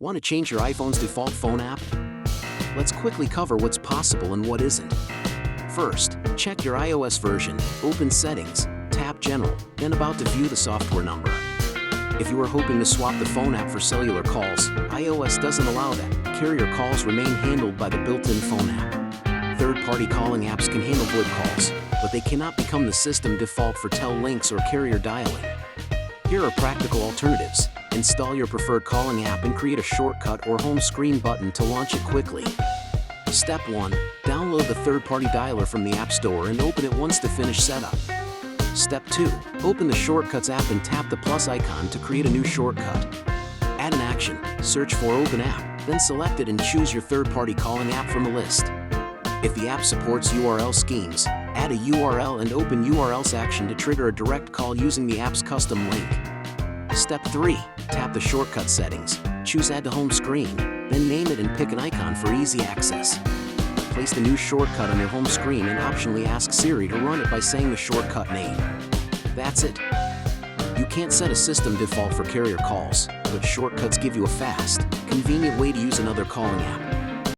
Want to change your iPhone's default phone app? Let's quickly cover what's possible and what isn't. First, check your iOS version, open Settings, tap General, then About to view the software number. If you are hoping to swap the phone app for cellular calls, iOS doesn't allow that. Carrier calls remain handled by the built-in phone app. Third-party calling apps can handle VoIP calls, but they cannot become the system default for tel links or carrier dialing. Here are practical alternatives. Install your preferred calling app and create a shortcut or home screen button to launch it quickly. Step 1. Download the third-party dialer from the App Store and open it once to finish setup. Step 2. Open the Shortcuts app and tap the plus icon to create a new shortcut. Add an action, search for Open App, then select it and choose your third-party calling app from a list. If the app supports URL schemes, add a URL and open URLs action to trigger a direct call using the app's custom link. Step 3. Tap the shortcut settings, choose Add to Home Screen, then name it and pick an icon for easy access. Place the new shortcut on your home screen and optionally ask Siri to run it by saying the shortcut name. That's it. You can't set a system default for carrier calls, but shortcuts give you a fast, convenient way to use another calling app.